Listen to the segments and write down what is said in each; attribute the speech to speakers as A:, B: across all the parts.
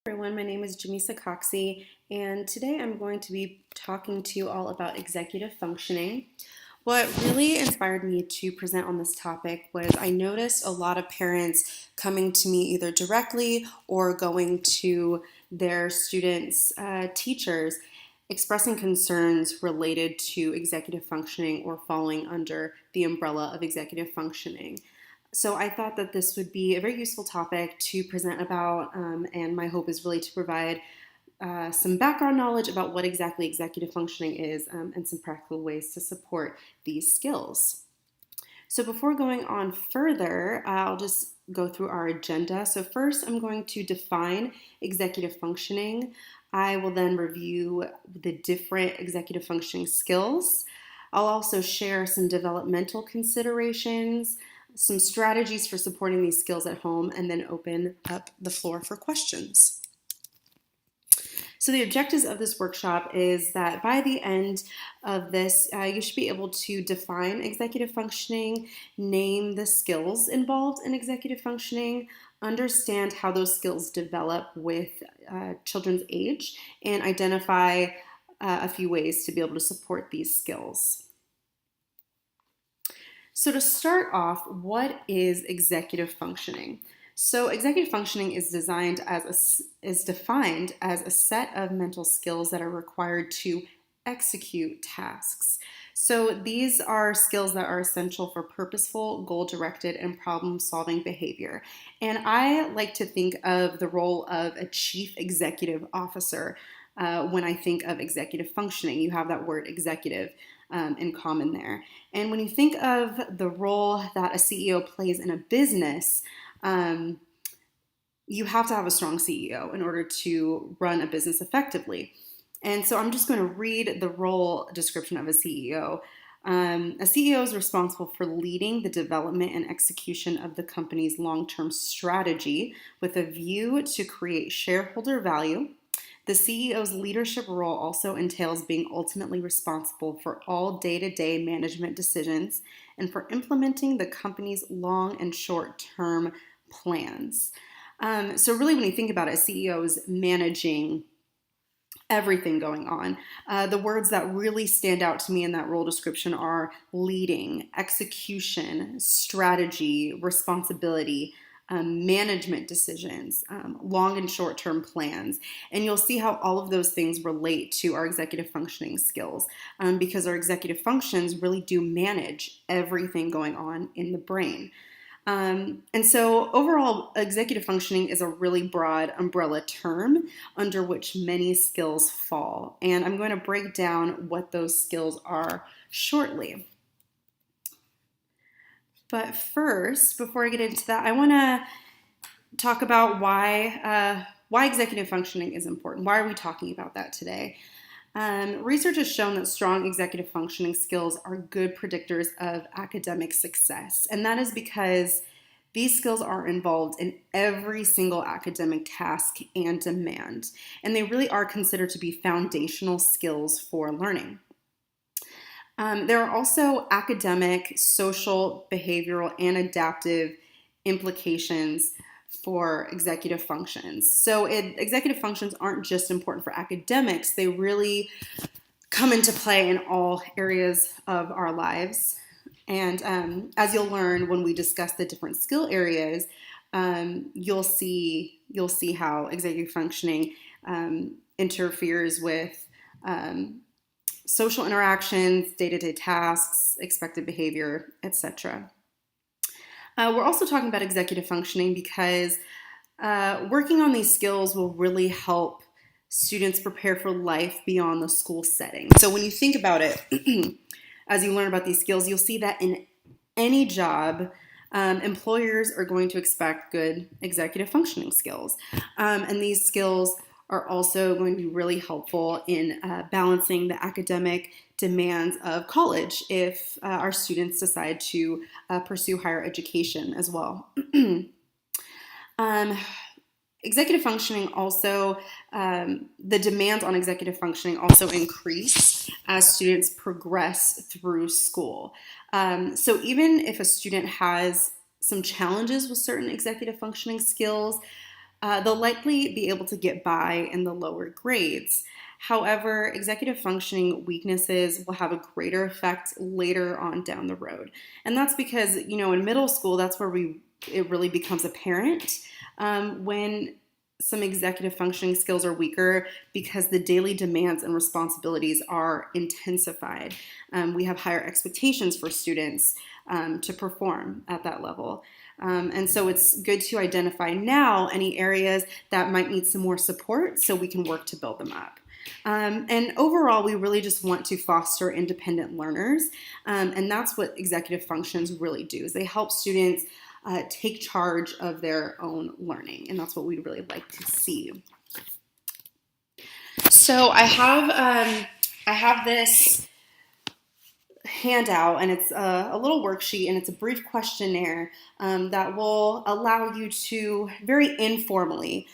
A: Everyone, my name is Jamisa Coxey, and today I'm going to be talking to you all about executive functioning. What really inspired me to present on this topic was I noticed a lot of parents coming to me either directly or going to their students' teachers expressing concerns related to executive functioning or falling under the umbrella of executive functioning. So I thought that this would be a very useful topic to present about, and my hope is really to provide some background knowledge about what exactly executive functioning is and some practical ways to support these skills. So before going on further, I'll just go through our agenda. So first, I'm going to define executive functioning. I will then review the different executive functioning skills. I'll also share some developmental considerations, some strategies for supporting these skills at home, and then open up the floor for questions. So the objectives of this workshop is that by the end of this, you should be able to define executive functioning, name the skills involved in executive functioning, understand how those skills develop with children's age, and identify a few ways to be able to support these skills. So to start off, what is executive functioning? So executive functioning is defined as a set of mental skills that are required to execute tasks. So these are skills that are essential for purposeful, goal-directed, and problem-solving behavior. And I like to think of the role of a chief executive officer when I think of executive functioning. You have that word executive in common there. And when you think of the role that a CEO plays in a business, you have to have a strong CEO in order to run a business effectively. And so I'm just going to read the role description of a CEO. A CEO is responsible for leading the development and execution of the company's long-term strategy with a view to create shareholder value. The CEO's leadership role also entails being ultimately responsible for all day-to-day management decisions and for implementing the company's long and short-term plans. So really, when you think about it, a CEO is managing everything going on. The words that really stand out to me in that role description are leading, execution, strategy, responsibility, management decisions, long and short-term plans. And you'll see how all of those things relate to our executive functioning skills because our executive functions really do manage everything going on in the brain. And so overall, executive functioning is a really broad umbrella term under which many skills fall. And I'm going to break down what those skills are shortly. But first, before I get into that, I want to talk about why executive functioning is important. Why are we talking about that today? Research has shown that strong executive functioning skills are good predictors of academic success, and that is because these skills are involved in every single academic task and demand, and they really are considered to be foundational skills for learning. There are also academic, social, behavioral, and adaptive implications for executive functions. So executive functions aren't just important for academics, they really come into play in all areas of our lives. And as you'll learn when we discuss the different skill areas, you'll see how executive functioning interferes with social interactions, day-to-day tasks, expected behavior, etc. We're also talking about executive functioning because working on these skills will really help students prepare for life beyond the school setting. So when you think about it, as you learn about these skills, you'll see that in any job, employers are going to expect good executive functioning skills. And these skills are also going to be really helpful in balancing the academic demands of college if our students decide to pursue higher education as well. Executive functioning also, the demands on executive functioning also increase as students progress through school. So even if a student has some challenges with certain executive functioning skills, they'll likely be able to get by in the lower grades. However, executive functioning weaknesses will have a greater effect later on down the road. And that's because, in middle school, that's where it really becomes apparent when some executive functioning skills are weaker because the daily demands and responsibilities are intensified. We have higher expectations for students to perform at that level. And so it's good to identify now any areas that might need some more support so we can work to build them up. And overall, we really just want to foster independent learners. And that's what executive functions really do, is they help students take charge of their own learning. And that's what we'd really like to see. So I have this handout, and it's a little worksheet, and it's a brief questionnaire that will allow you to very informally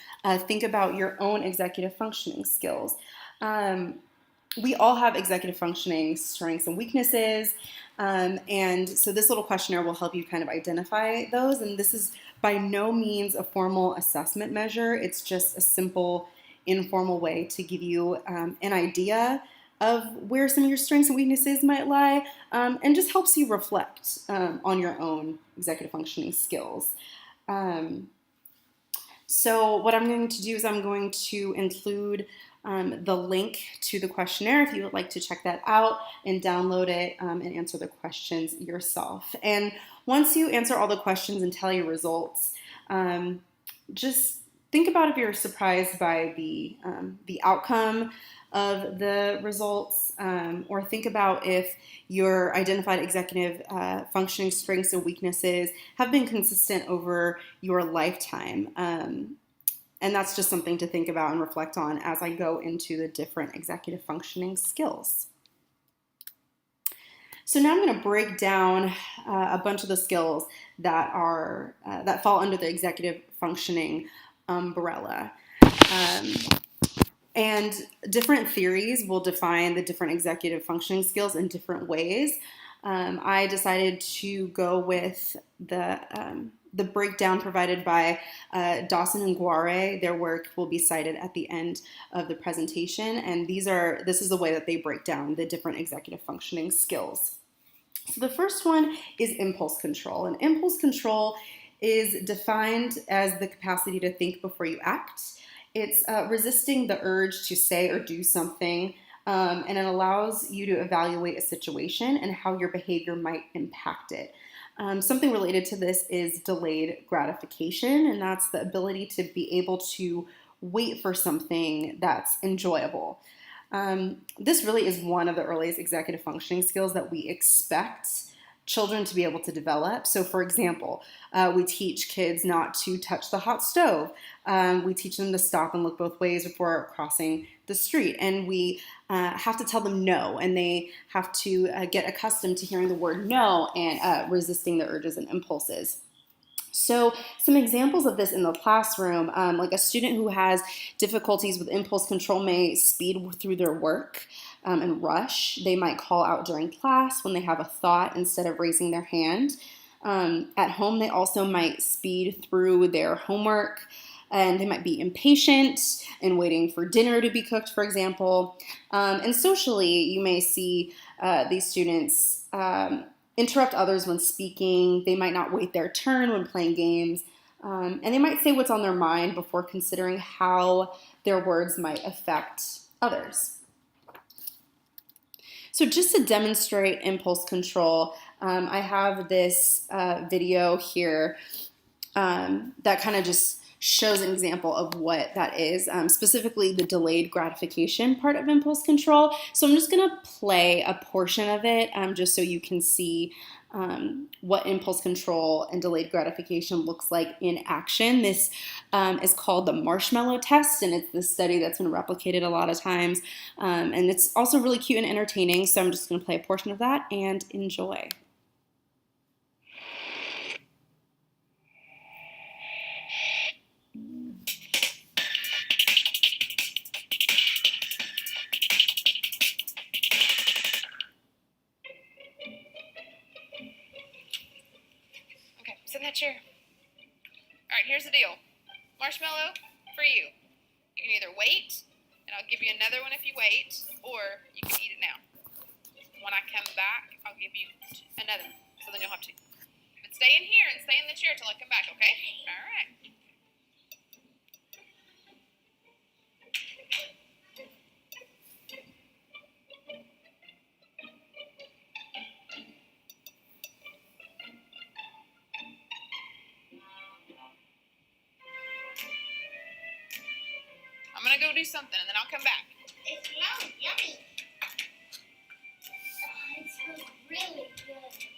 A: think about your own executive functioning skills. We all have executive functioning strengths and weaknesses, and so this little questionnaire will help you kind of identify those. And this is by no means a formal assessment measure. It's just a simple, informal way to give you an idea of where some of your strengths and weaknesses might lie, and just helps you reflect on your own executive functioning skills. So what I'm going to do is I'm going to include the link to the questionnaire if you would like to check that out and download it and answer the questions yourself. And once you answer all the questions and tell your results, just think about if you're surprised by the outcome of the results, or think about if your identified executive functioning strengths and weaknesses have been consistent over your lifetime. And that's just something to think about and reflect on as I go into the different executive functioning skills. So now I'm going to break down a bunch of the skills that fall under the executive functioning umbrella. And different theories will define the different executive functioning skills in different ways. I decided to go with the breakdown provided by Dawson and Guare. Their work will be cited at the end of the presentation, and this is the way that they break down the different executive functioning skills. So the first one is impulse control, and impulse control is defined as the capacity to think before you act. It's resisting the urge to say or do something, and it allows you to evaluate a situation and how your behavior might impact it. Something related to this is delayed gratification, and that's the ability to be able to wait for something that's enjoyable. This really is one of the earliest executive functioning skills that we expect children to be able to develop. So for example, we teach kids not to touch the hot stove. We teach them to stop and look both ways before crossing the street. And we have to tell them no, and they have to get accustomed to hearing the word no and resisting the urges and impulses. So some examples of this in the classroom, like a student who has difficulties with impulse control may speed through their work and rush. They might call out during class when they have a thought instead of raising their hand. At home, they also might speed through their homework, and they might be impatient and waiting for dinner to be cooked, for example. And socially, you may see these students interrupt others when speaking. They might not wait their turn when playing games. And they might say what's on their mind before considering how their words might affect others. So just to demonstrate impulse control, I have this video here that kind of just shows an example of what that is, specifically the delayed gratification part of impulse control. So I'm just going to play a portion of it just so you can see what impulse control and delayed gratification looks like in action. This is called the marshmallow test, and it's this study that's been replicated a lot of times. And it's also really cute and entertaining, so I'm just going to play a portion of that and enjoy.
B: Sit in that chair. All right, here's the deal. marshmallow for you. You can either wait, and I'll give you another one if you wait, or you can eat it now. When I come back, I'll give you another one, so then you'll have two. But stay in here and stay in the chair till I come back, okay? All right. I'm going to go do something, and then I'll come back.
C: It smells yummy. Oh, it smells really good.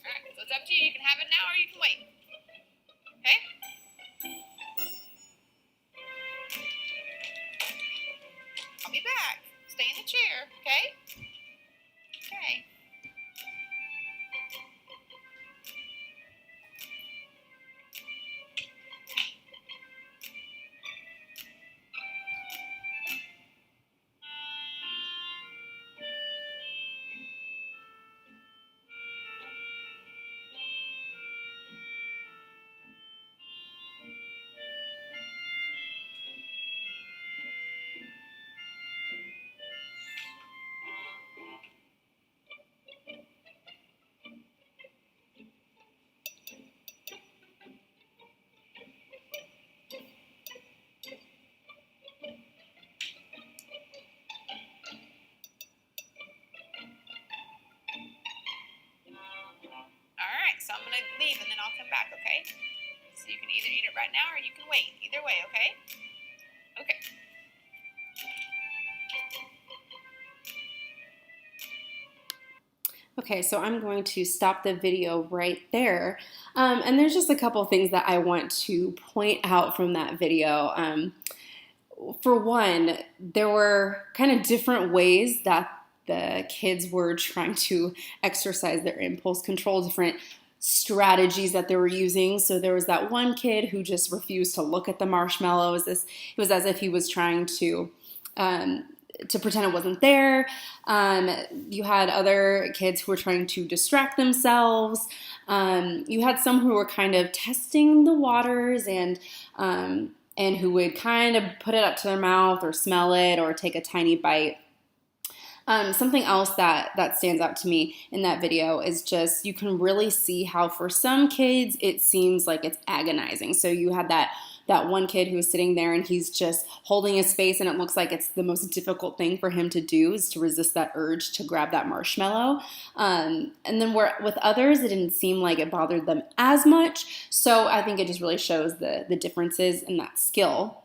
B: Alright, so it's up to you. You can have it now or you can wait. Okay? I'll be back. Stay in the chair, okay? Okay. Alright, so I'm going to leave and then I'll come back, okay? So you can either eat it right now or you can wait. Either way, okay? Okay.
A: Okay, so I'm going to stop the video right there. And there's just a couple things that I want to point out from that video. For one, there were kind of different ways that the kids were trying to exercise their impulse control, different strategies that they were using. So there was that one kid who just refused to look at the marshmallow. It was as if he was trying to pretend it wasn't there. You had other kids who were trying to distract themselves. You had some who were kind of testing the waters and who would kind of put it up to their mouth or smell it or take a tiny bite. Something else that stands out to me in that video is just you can really see how for some kids it seems like it's agonizing. So you had that one kid who was sitting there and he's just holding his face and it looks like it's the most difficult thing for him to do is to resist that urge to grab that marshmallow. And then with others, it didn't seem like it bothered them as much. So I think it just really shows the differences in that skill.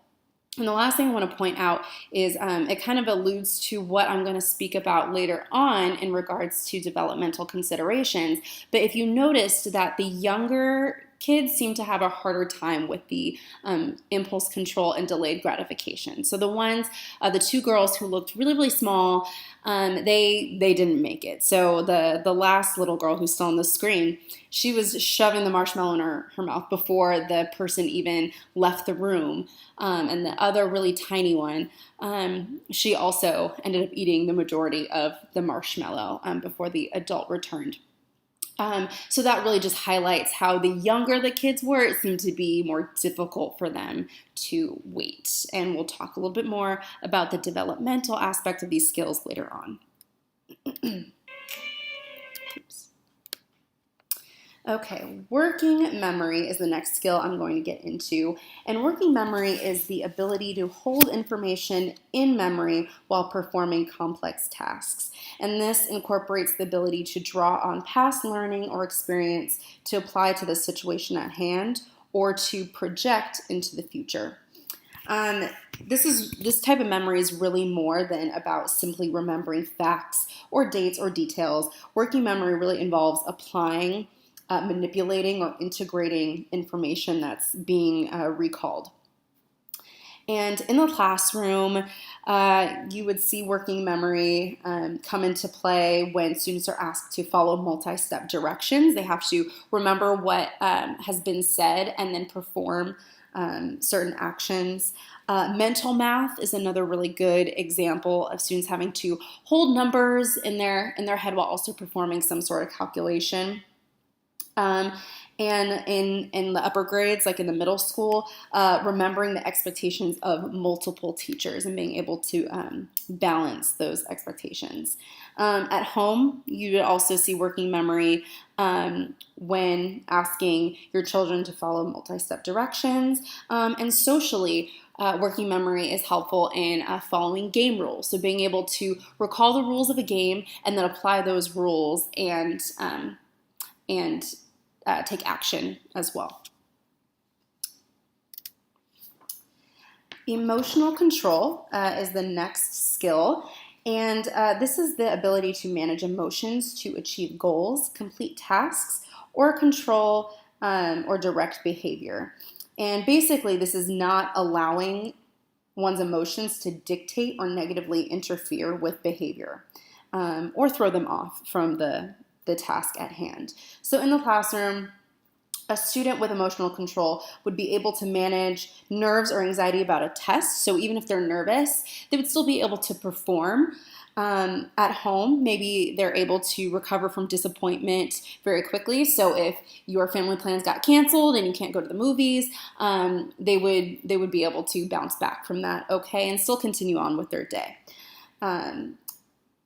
A: And the last thing I want to point out is it kind of alludes to what I'm going to speak about later on in regards to developmental considerations. But if you noticed that the younger kids seem to have a harder time with the impulse control and delayed gratification. So the two girls who looked really, really small, they didn't make it. So the last little girl who's still on the screen, she was shoving the marshmallow in her mouth before the person even left the room. And the other really tiny one, she also ended up eating the majority of the marshmallow before the adult returned. So that really just highlights how the younger the kids were, it seemed to be more difficult for them to wait. And we'll talk a little bit more about the developmental aspect of these skills later on. Oops. Okay, working memory is the next skill I'm going to get into. And working memory is the ability to hold information in memory while performing complex tasks. And this incorporates the ability to draw on past learning or experience to apply to the situation at hand or to project into the future. This type of memory is really more than about simply remembering facts or dates or details. Working memory really involves applying, manipulating, or integrating information that's being recalled. And in the classroom, you would see working memory come into play when students are asked to follow multi-step directions. They have to remember what has been said and then perform certain actions. Mental math is another really good example of students having to hold numbers in their head while also performing some sort of calculation. And in the upper grades, like in the middle school, remembering the expectations of multiple teachers and being able to balance those expectations. At home, you would also see working memory when asking your children to follow multi-step directions. And socially, working memory is helpful in following game rules. So being able to recall the rules of a game and then apply those rules and take action as well. Emotional control is the next skill, and this is the ability to manage emotions to achieve goals, complete tasks, or control or direct behavior. And basically, this is not allowing one's emotions to dictate or negatively interfere with behavior or throw them off from the task at hand. So in the classroom, a student with emotional control would be able to manage nerves or anxiety about a test. So even if they're nervous, they would still be able to perform. At home, maybe they're able to recover from disappointment very quickly. So if your family plans got canceled and you can't go to the movies, they would be able to bounce back from that, okay, and still continue on with their day.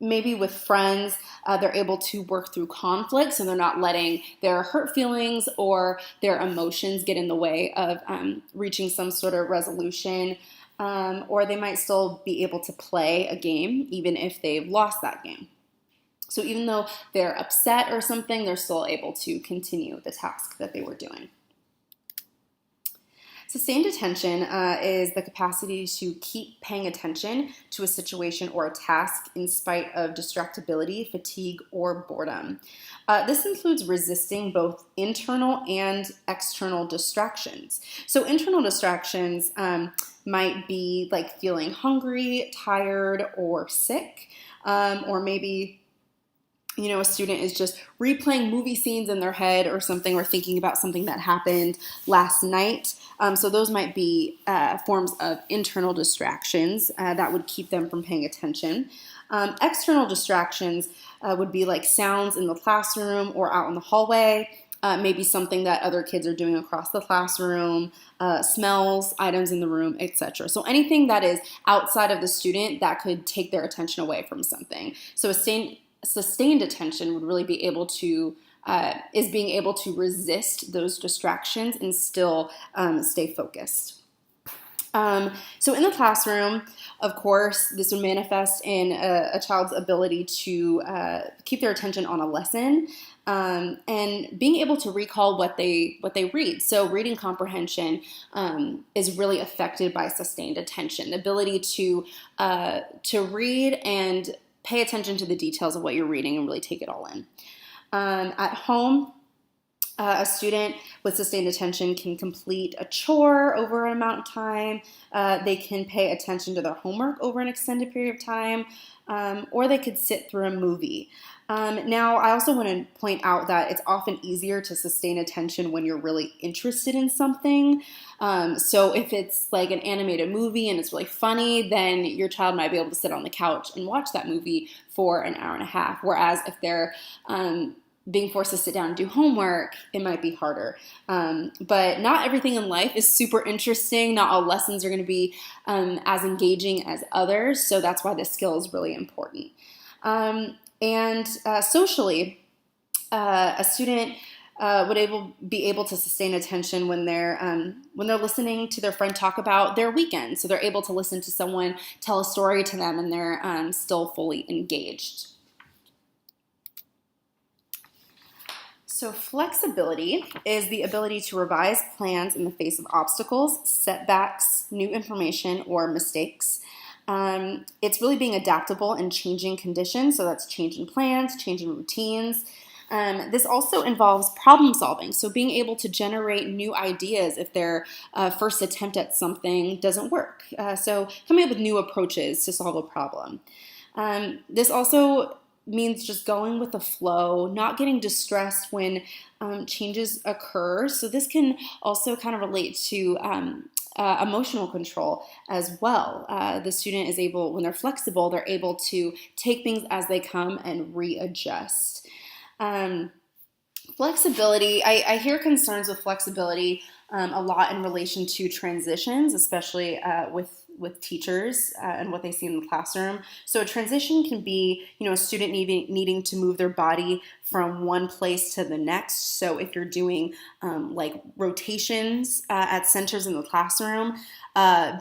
A: Maybe with friends, they're able to work through conflict, so they're not letting their hurt feelings or their emotions get in the way of reaching some sort of resolution, or they might still be able to play a game even if they've lost that game. So even though they're upset or something, they're still able to continue the task that they were doing. Sustained attention is the capacity to keep paying attention to a situation or a task in spite of distractibility, fatigue, or boredom. This includes resisting both internal and external distractions. So internal distractions might be like feeling hungry, tired, or sick, or maybe a student is just replaying movie scenes in their head or something, or thinking about something that happened last night. So those might be forms of internal distractions that would keep them from paying attention. External distractions would be like sounds in the classroom or out in the hallway, maybe something that other kids are doing across the classroom, smells, items in the room, etc. So anything that is outside of the student that could take their attention away from something. So sustained attention would really be able to is being able to resist those distractions and still stay focused. So in the classroom, of course, this would manifest in a child's ability to keep their attention on a lesson and being able to recall what they read. So reading comprehension is really affected by sustained attention, the ability to read and pay attention to the details of what you're reading and really take it all in. At home, a student with sustained attention can complete a chore over an amount of time. They can pay attention to their homework over an extended period of time, or they could sit through a movie. Now, I also want to point out that it's often easier to sustain attention when you're really interested in something. So if it's like an animated movie and it's really funny, then your child might be able to sit on the couch and watch that movie for an hour and a half. Whereas if they're being forced to sit down and do homework, it might be harder. But not everything in life is super interesting. Not all lessons are going to be as engaging as others. So that's why this skill is really important. And socially, a student would be able to sustain attention when they're listening to their friend talk about their weekend. So they're able to listen to someone tell a story to them, and they're still fully engaged. So, flexibility is the ability to revise plans in the face of obstacles, setbacks, new information, or mistakes. It's really being adaptable in changing conditions, so that's changing plans, changing routines. This also involves problem solving, so being able to generate new ideas if their first attempt at something doesn't work. So, coming up with new approaches to solve a problem. This also means just going with the flow, not getting distressed when changes occur. So this can also kind of relate to emotional control as well. The student is able, when they're flexible, they're able to take things as they come and readjust. Flexibility, I hear concerns with flexibility a lot in relation to transitions, especially with teachers and what they see in the classroom. So a transition can be, a student needing to move their body from one place to the next. So if you're doing like rotations at centers in the classroom,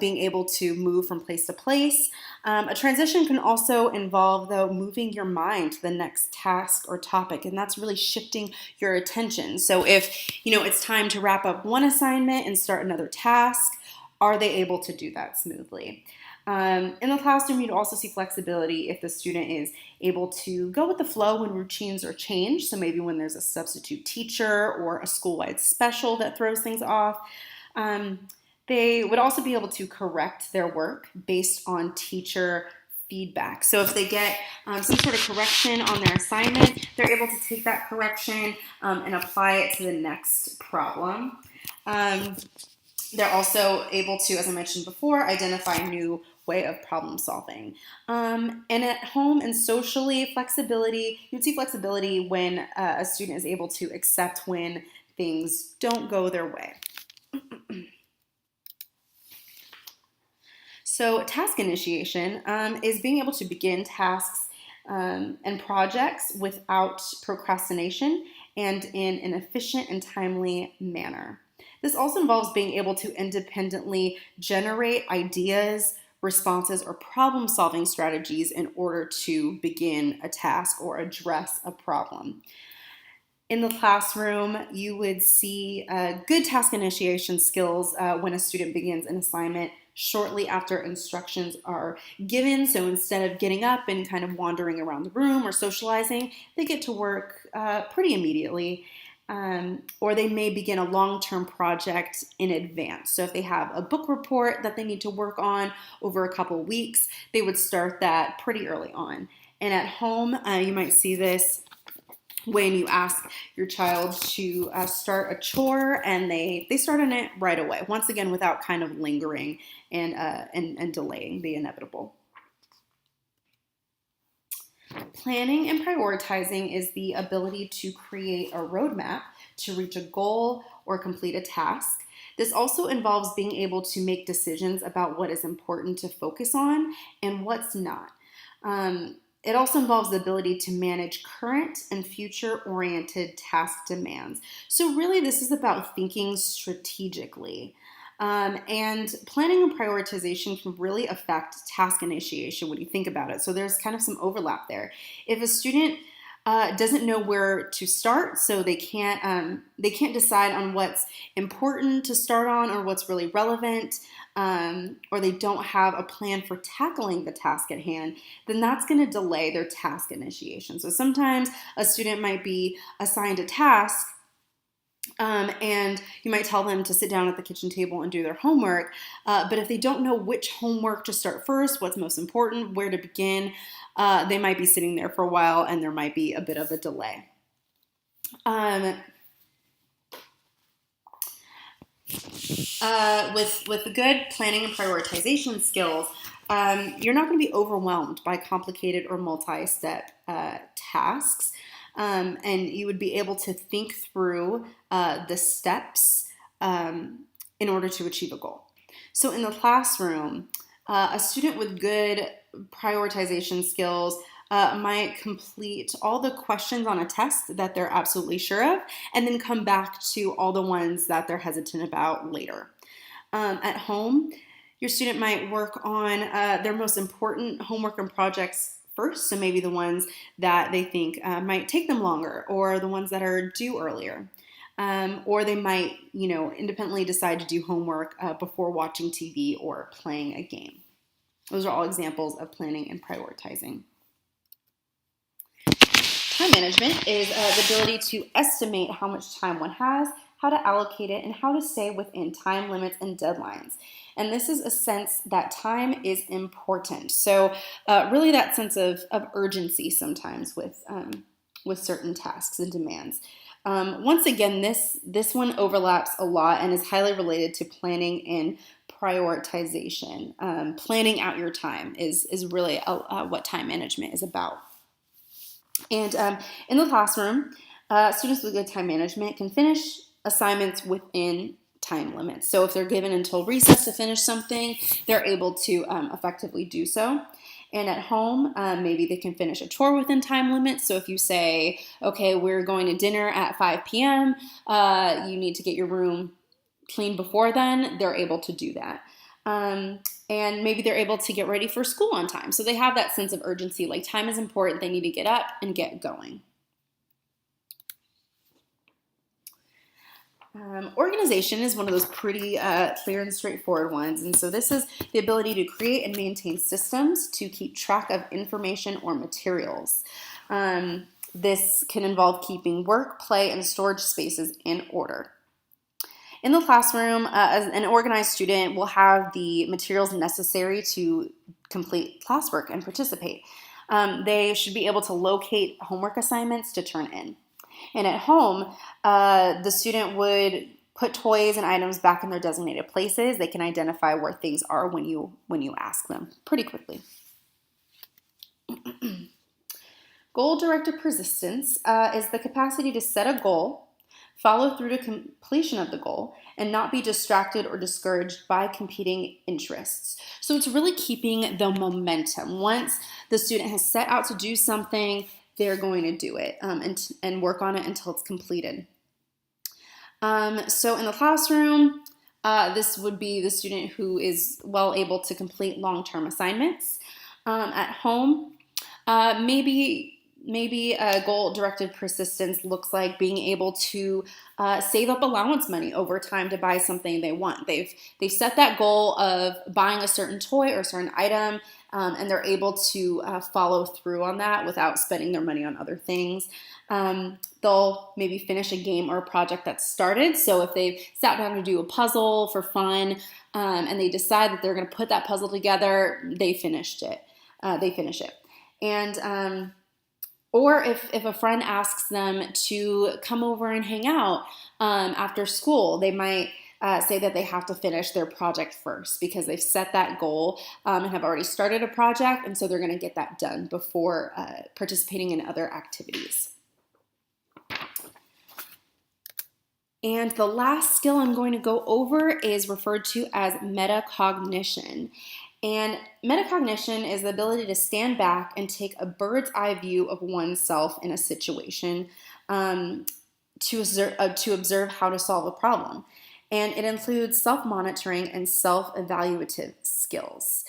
A: being able to move from place to place. A transition can also involve, though, moving your mind to the next task or topic, and that's really shifting your attention. So if, it's time to wrap up one assignment and start another task, are they able to do that smoothly? In the classroom, you'd also see flexibility if the student is able to go with the flow when routines are changed. So maybe when there's a substitute teacher or a school-wide special that throws things off. They would also be able to correct their work based on teacher feedback. So if they get some sort of correction on their assignment, they're able to take that correction and apply it to the next problem. They're also able to, as I mentioned before, identify a new way of problem solving. And at home and socially, you'd see flexibility when a student is able to accept when things don't go their way. So task initiation is being able to begin tasks and projects without procrastination and in an efficient and timely manner. This also involves being able to independently generate ideas, responses, or problem-solving strategies in order to begin a task or address a problem. In the classroom, you would see good task initiation skills when a student begins an assignment shortly after instructions are given. So instead of getting up and kind of wandering around the room or socializing, they get to work pretty immediately. Or they may begin a long-term project in advance. So if they have a book report that they need to work on over a couple weeks, they would start that pretty early on. And at home, you might see this when you ask your child to start a chore and they start on it right away, once again without kind of lingering and delaying the inevitable. Planning and prioritizing is the ability to create a roadmap to reach a goal or complete a task. This also involves being able to make decisions about what is important to focus on and what's not. It also involves the ability to manage current and future-oriented task demands. So really, this is about thinking strategically. And planning and prioritization can really affect task initiation when you think about it. So there's kind of some overlap there. If a student doesn't know where to start, so they can't decide on what's important to start on or what's really relevant, or they don't have a plan for tackling the task at hand, then that's going to delay their task initiation. So sometimes a student might be assigned a task, and you might tell them to sit down at the kitchen table and do their homework, but if they don't know which homework to start first, what's most important, where to begin, they might be sitting there for a while and there might be a bit of a delay. With the good planning and prioritization skills, you're not going to be overwhelmed by complicated or multi-step tasks. And you would be able to think through the steps in order to achieve a goal. So in the classroom, a student with good prioritization skills might complete all the questions on a test that they're absolutely sure of, and then come back to all the ones that they're hesitant about later. At home, your student might work on their most important homework and projects first, so maybe the ones that they think might take them longer, or the ones that are due earlier. Or they might, independently decide to do homework before watching TV or playing a game. Those are all examples of planning and prioritizing. Time management is the ability to estimate how much time one has, how to allocate it, and how to stay within time limits and deadlines. And this is a sense that time is important. So really that sense of urgency sometimes with certain tasks and demands. Once again, this one overlaps a lot and is highly related to planning and prioritization. Planning out your time is really what time management is about. And in the classroom, students with good time management can finish assignments within time limits. So if they're given until recess to finish something, they're able to effectively do so. And at home, maybe they can finish a chore within time limits. So if you say, okay, we're going to dinner at 5 p.m., you need to get your room clean before then, they're able to do that. And maybe they're able to get ready for school on time. So they have that sense of urgency, like time is important, they need to get up and get going. Organization is one of those pretty clear and straightforward ones. And so this is the ability to create and maintain systems to keep track of information or materials. This can involve keeping work, play, and storage spaces in order. In the classroom, as an organized student will have the materials necessary to complete classwork and participate. They should be able to locate homework assignments to turn in. And at home, the student would put toys and items back in their designated places. They can identify where things are when you ask them pretty quickly. Goal-directed persistence is the capacity to set a goal, follow through to completion of the goal, and not be distracted or discouraged by competing interests. So it's really keeping the momentum. Once the student has set out to do something, they're going to do it and work on it until it's completed. So in the classroom, this would be the student who is well able to complete long-term assignments. At home, maybe a goal-directed persistence looks like being able to save up allowance money over time to buy something they want. They've set that goal of buying a certain toy or a certain item, and they're able to follow through on that without spending their money on other things. They'll maybe finish a game or a project that's started. So if they've sat down to do a puzzle for fun, and they decide that they're going to put that puzzle together, they finish it. And or if a friend asks them to come over and hang out after school, they might say that they have to finish their project first because they've set that goal and have already started a project, and so they're going to get that done before participating in other activities. And the last skill I'm going to go over is referred to as metacognition. And metacognition is the ability to stand back and take a bird's eye view of oneself in a situation to observe how to solve a problem. And it includes self-monitoring and self-evaluative skills.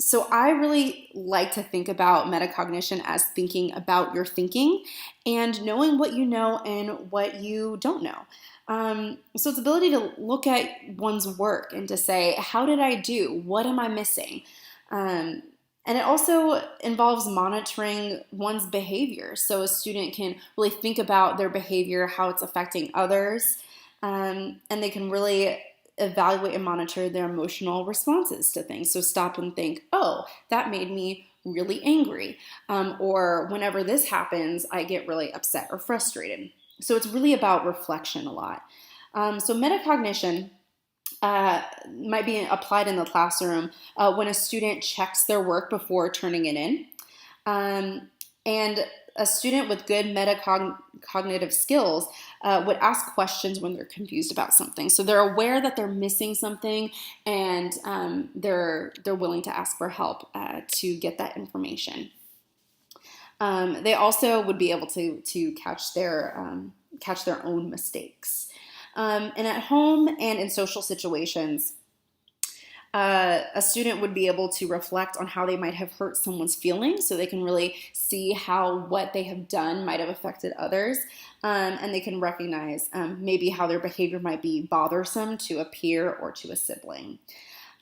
A: So I really like to think about metacognition as thinking about your thinking and knowing what you know and what you don't know. So it's ability to look at one's work and to say, how did I do? What am I missing? And it also involves monitoring one's behavior. So a student can really think about their behavior, how it's affecting others, and they can really evaluate and monitor their emotional responses to things. So stop and think, oh, that made me really angry. Or whenever this happens, I get really upset or frustrated. So it's really about reflection a lot. So metacognition might be applied in the classroom when a student checks their work before turning it in. And a student with good metacognitive skills would ask questions when they're confused about something. So they're aware that they're missing something, and they're willing to ask for help to get that information. They also would be able to catch their own mistakes. And at home and in social situations, A student would be able to reflect on how they might have hurt someone's feelings, so they can really see how what they have done might have affected others, and they can recognize maybe how their behavior might be bothersome to a peer or to a sibling.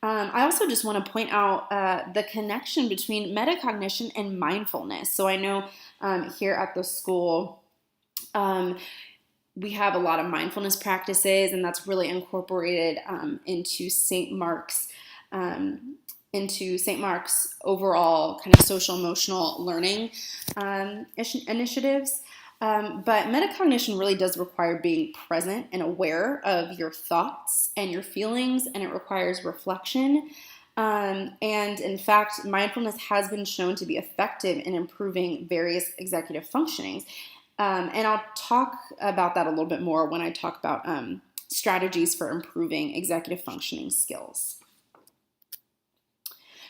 A: I also just want to point out the connection between metacognition and mindfulness. So I know here at the school, we have a lot of mindfulness practices, and that's really incorporated into St. Mark's overall kind of social emotional learning initiatives. But metacognition really does require being present and aware of your thoughts and your feelings, and it requires reflection. And in fact, mindfulness has been shown to be effective in improving various executive functionings. And I'll talk about that a little bit more when I talk about strategies for improving executive functioning skills.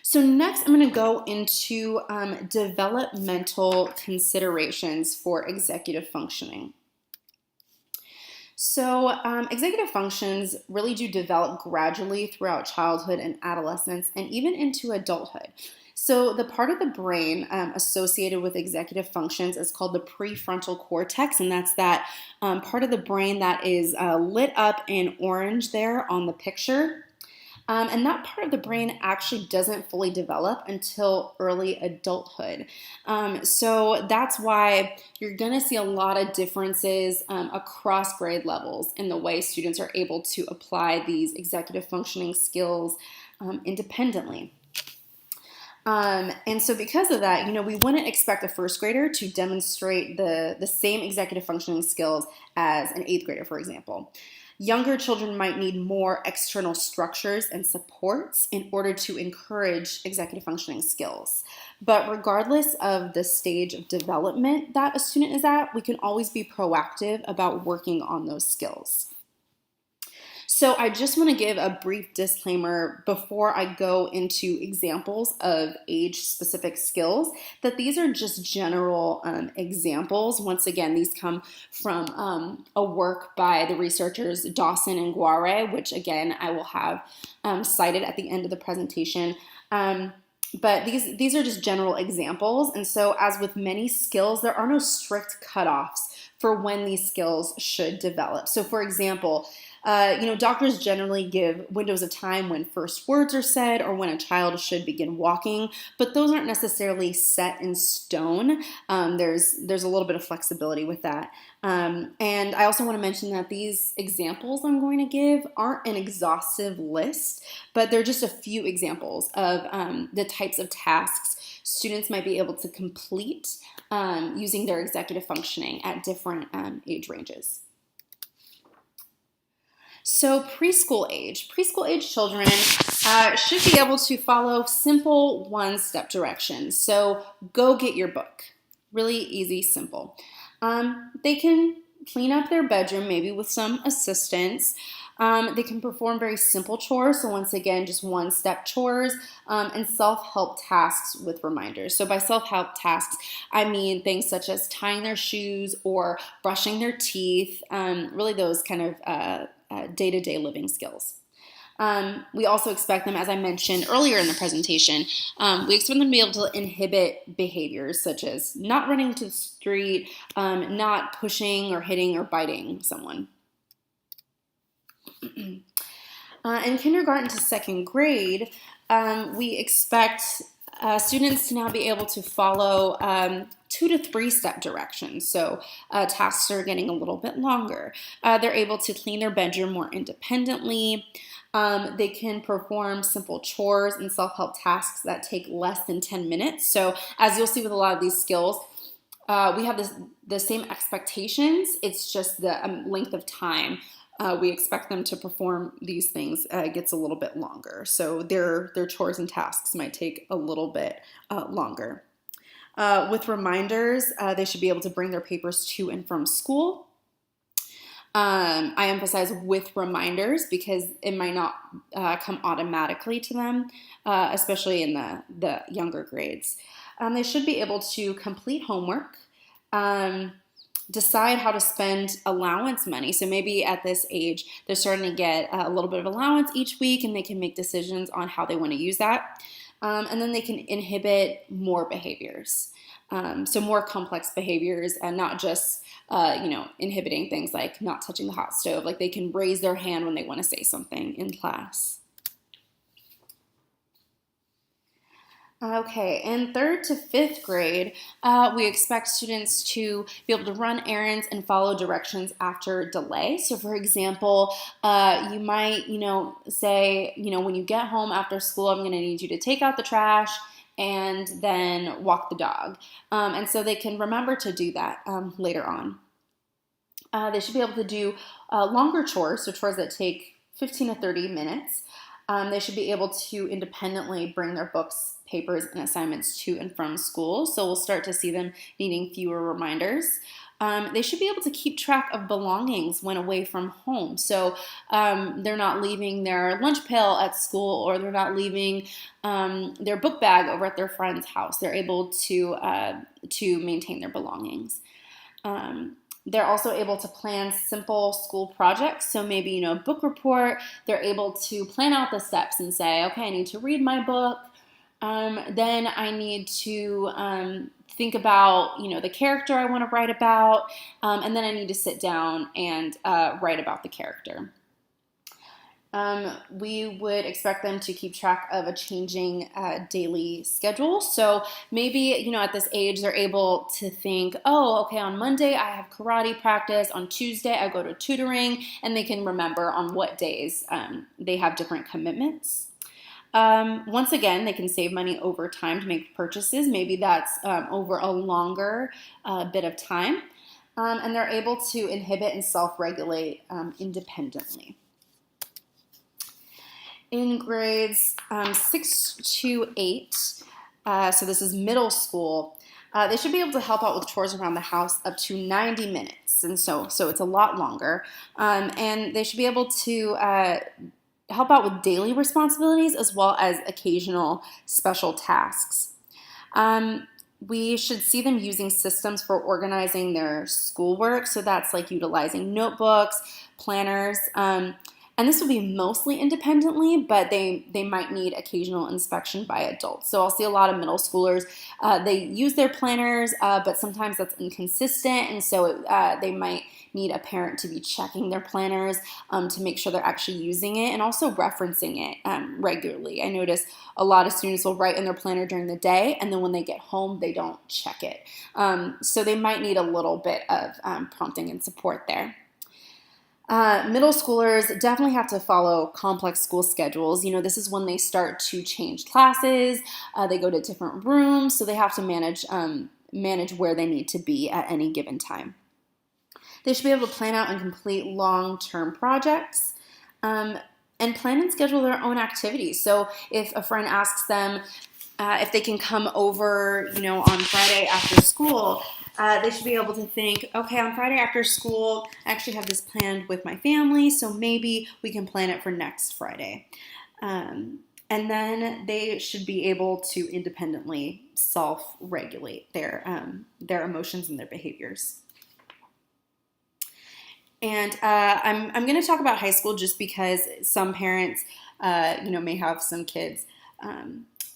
A: So next, I'm going to go into developmental considerations for executive functioning. So executive functions really do develop gradually throughout childhood and adolescence and even into adulthood. So the part of the brain associated with executive functions is called the prefrontal cortex, and that's that part of the brain that is lit up in orange there on the picture. And that part of the brain actually doesn't fully develop until early adulthood. So that's why you're going to see a lot of differences across grade levels in the way students are able to apply these executive functioning skills independently. And so because of that, we wouldn't expect a first grader to demonstrate the same executive functioning skills as an eighth grader, for example. Younger children might need more external structures and supports in order to encourage executive functioning skills. But regardless of the stage of development that a student is at, we can always be proactive about working on those skills. So I just want to give a brief disclaimer before I go into examples of age-specific skills, that these are just general examples. Once again, these come from a work by the researchers Dawson and Guare, which again, I will have cited at the end of the presentation. But these are just general examples. And so as with many skills, there are no strict cutoffs for when these skills should develop. So for example, doctors generally give windows of time when first words are said or when a child should begin walking, but those aren't necessarily set in stone. There's a little bit of flexibility with that. And I also want to mention that these examples I'm going to give aren't an exhaustive list, but they're just a few examples of the types of tasks students might be able to complete using their executive functioning at different age ranges. So preschool age children should be able to follow simple one-step directions. So go get your book. Really easy, simple. They can clean up their bedroom, maybe with some assistance. They can perform very simple chores. So once again, just one-step chores and self-help tasks with reminders. So by self-help tasks, I mean things such as tying their shoes or brushing their teeth, really those kind of day-to-day living skills. We also expect them, as I mentioned earlier in the presentation, we expect them to be able to inhibit behaviors such as not running to the street, not pushing or hitting or biting someone. In kindergarten to second grade, we expect students to now be able to follow 2 to 3 step directions. So tasks are getting a little bit longer. They're able to clean their bedroom more independently. They can perform simple chores and self-help tasks that take less than 10 minutes. So as you'll see with a lot of these skills, we have the same expectations. It's just the length of time we expect them to perform these things gets a little bit longer. So their chores and tasks might take a little bit longer. With reminders, they should be able to bring their papers to and from school. I emphasize with reminders because it might not come automatically to them, especially in the younger grades. They should be able to complete homework. decide how to spend allowance money. So maybe at this age, they're starting to get a little bit of allowance each week, and they can make decisions on how they want to use that. And then they can inhibit more behaviors. So more complex behaviors, and not just inhibiting things like not touching the hot stove. Like they can raise their hand when they want to say something in class. Okay, in 3rd to 5th grade, we expect students to be able to run errands and follow directions after delay. So, for example, you might, say, when you get home after school, I'm going to need you to take out the trash and then walk the dog. And so they can remember to do that later on. They should be able to do longer chores, so chores that take 15 to 30 minutes. They should be able to independently bring their books, papers, and assignments to and from school. So we'll start to see them needing fewer reminders. They should be able to keep track of belongings when away from home. So they're not leaving their lunch pail at school, or they're not leaving their book bag over at their friend's house. They're able to maintain their belongings. They're also able to plan simple school projects. So maybe, a book report, they're able to plan out the steps and say, okay, I need to read my book. Then I need to think about, the character I want to write about. And then I need to sit down and write about the character. We would expect them to keep track of a changing daily schedule. So maybe, at this age, they're able to think, oh, okay, on Monday I have karate practice, on Tuesday I go to tutoring, and they can remember on what days they have different commitments. Once again, they can save money over time to make purchases. Maybe that's over a longer bit of time. And they're able to inhibit and self-regulate independently. In grades 6 to 8, so this is middle school, they should be able to help out with chores around the house up to 90 minutes. And so it's a lot longer. And they should be able to help out with daily responsibilities as well as occasional special tasks. We should see them using systems for organizing their schoolwork. So that's like utilizing notebooks, planners, and this will be mostly independently, but they might need occasional inspection by adults. So I'll see a lot of middle schoolers, they use their planners, but sometimes that's inconsistent, and so they might need a parent to be checking their planners to make sure they're actually using it and also referencing it regularly. I notice a lot of students will write in their planner during the day, and then when they get home, they don't check it. So they might need a little bit of prompting and support there. Middle schoolers definitely have to follow complex school schedules. This is when they start to change classes. They go to different rooms, so they have to manage where they need to be at any given time. They should be able to plan out and complete long-term projects and plan and schedule their own activities. So if a friend asks them if they can come over, on Friday after school, they should be able to think, okay, on Friday after school, I actually have this planned with my family, so maybe we can plan it for next Friday. And then they should be able to independently self-regulate their emotions and their behaviors. And I'm going to talk about high school just because some parents, may have some kids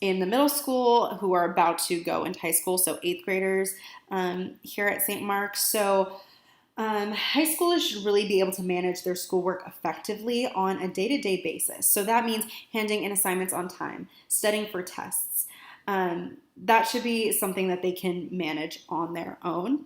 A: in the middle school who are about to go into high school, so 8th graders here at St. Mark's. So high schoolers should really be able to manage their schoolwork effectively on a day-to-day basis. So that means handing in assignments on time, studying for tests. That should be something that they can manage on their own.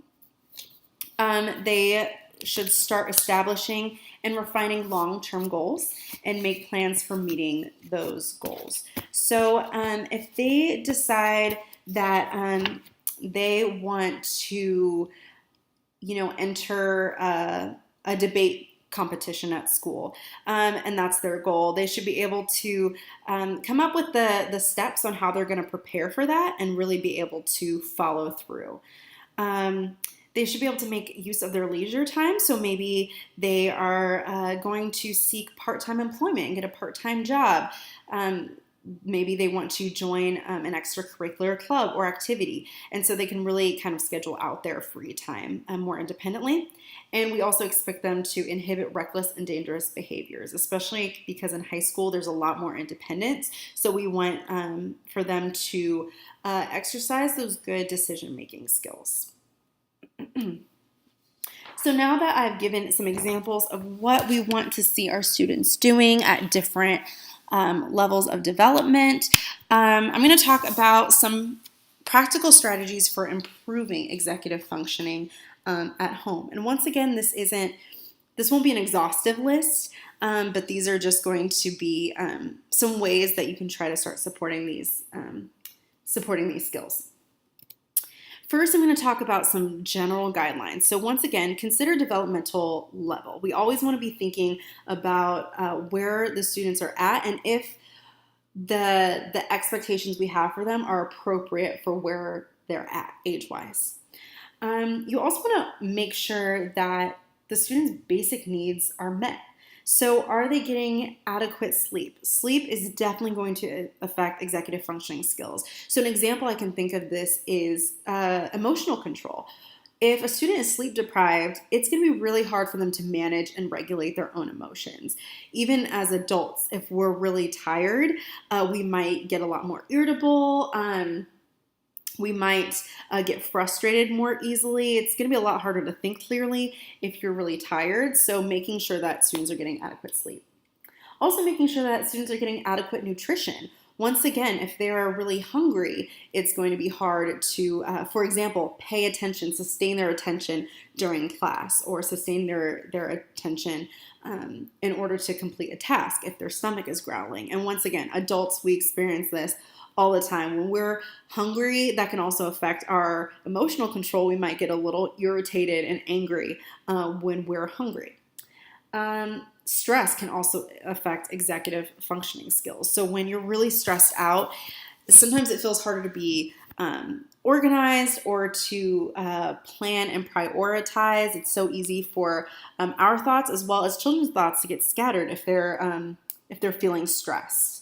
A: They should start establishing and refining long-term goals and make plans for meeting those goals. So if they decide that they want to, enter a debate competition at school, and that's their goal, they should be able to come up with the steps on how they're going to prepare for that and really be able to follow through. They should be able to make use of their leisure time. So maybe they are going to seek part-time employment and get a part-time job. maybe they want to join an extracurricular club or activity. And so they can really kind of schedule out their free time more independently. And we also expect them to inhibit reckless and dangerous behaviors, especially because in high school there's a lot more independence. So we want for them to exercise those good decision-making skills. So now that I've given some examples of what we want to see our students doing at different levels of development, I'm going to talk about some practical strategies for improving executive functioning at home. And once again, this won't be an exhaustive list, but these are just going to be some ways that you can try to start supporting these skills. First, I'm going to talk about some general guidelines. So once again, consider developmental level. We always want to be thinking about where the students are at and if the expectations we have for them are appropriate for where they're at age-wise. You also want to make sure that the students' basic needs are met. So are they getting adequate sleep? Sleep is definitely going to affect executive functioning skills. So an example I can think of this is emotional control. If a student is sleep deprived, it's going to be really hard for them to manage and regulate their own emotions. Even as adults, if we're really tired, we might get a lot more irritable. We might get frustrated more easily. It's going to be a lot harder to think clearly if you're really tired. So making sure that students are getting adequate sleep. Also making sure that students are getting adequate nutrition. Once again, if they're really hungry, it's going to be hard to, for example, pay attention, sustain their attention during class, or sustain their attention in order to complete a task if their stomach is growling. And once again, adults, we experience this all the time. When we're hungry, that can also affect our emotional control. We might get a little irritated and angry when we're hungry. Stress can also affect executive functioning skills. So when you're really stressed out, sometimes it feels harder to be organized or to plan and prioritize. It's so easy for our thoughts as well as children's thoughts to get scattered if they're feeling stressed.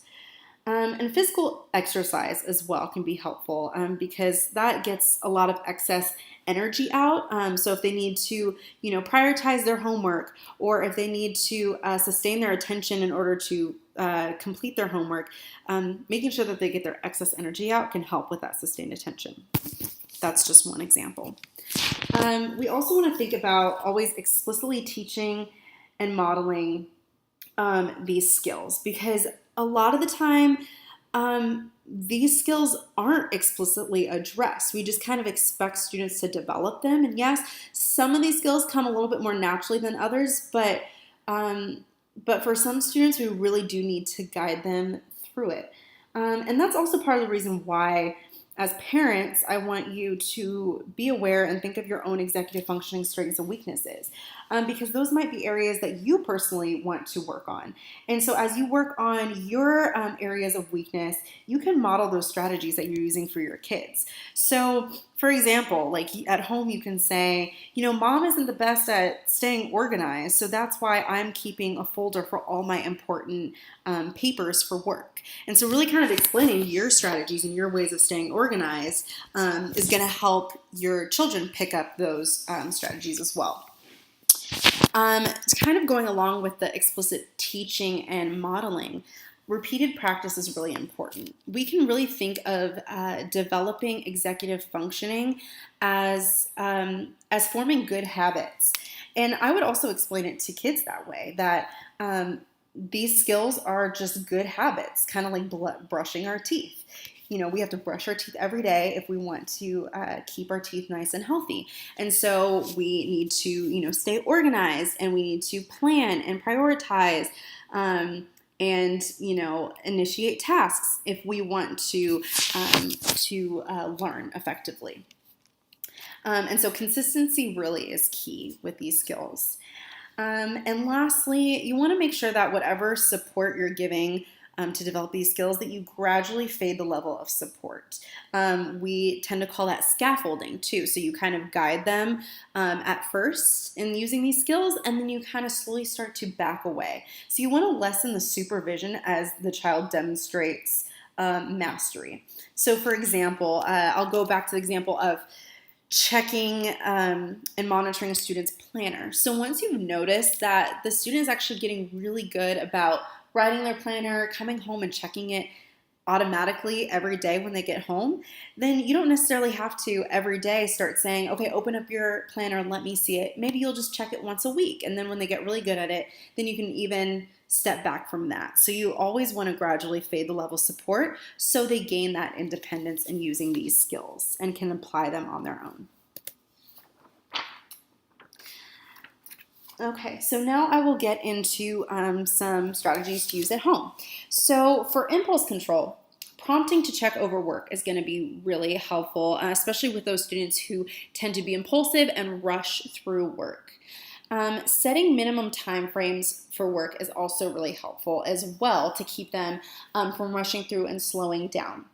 A: And physical exercise as well can be helpful because that gets a lot of excess energy out. So if they need to, prioritize their homework, or if they need to sustain their attention in order to complete their homework, making sure that they get their excess energy out can help with that sustained attention. That's just one example. We also want to think about always explicitly teaching and modeling these skills, because a lot of the time, these skills aren't explicitly addressed. We just kind of expect students to develop them. And yes, some of these skills come a little bit more naturally than others, but for some students, we really do need to guide them through it. And that's also part of the reason why, as parents, I want you to be aware and think of your own executive functioning strengths and weaknesses, because those might be areas that you personally want to work on. And so as you work on your areas of weakness, you can model those strategies that you're using for your kids. So for example, like at home, you can say, mom isn't the best at staying organized, so that's why I'm keeping a folder for all my important papers for work. And so really kind of explaining your strategies and your ways of staying organized is going to help your children pick up those strategies as well. It's kind of going along with the explicit teaching and modeling. Repeated practice is really important. We can really think of developing executive functioning as forming good habits. And I would also explain it to kids that way, that these skills are just good habits, kind of like brushing our teeth. We have to brush our teeth every day if we want to keep our teeth nice and healthy. And so we need to, stay organized, and we need to plan and prioritize and, initiate tasks if we want to learn effectively. And so consistency really is key with these skills. And lastly, you want to make sure that whatever support you're giving to develop these skills, that you gradually fade the level of support. We tend to call that scaffolding too. So you kind of guide them at first in using these skills, and then you kind of slowly start to back away. So you want to lessen the supervision as the child demonstrates mastery. So for example, I'll go back to the example of checking and monitoring a student's planner. So once you've noticed that the student is actually getting really good about writing their planner, coming home and checking it automatically every day when they get home, then you don't necessarily have to every day start saying, okay, open up your planner and let me see it. Maybe you'll just check it once a week. And then when they get really good at it, then you can even step back from that. So you always want to gradually fade the level of support so they gain that independence in using these skills and can apply them on their own. Okay, so now I will get into some strategies to use at home. So for impulse control, prompting to check over work is going to be really helpful, especially with those students who tend to be impulsive and rush through work. Setting minimum time frames for work is also really helpful as well to keep them from rushing through and slowing down.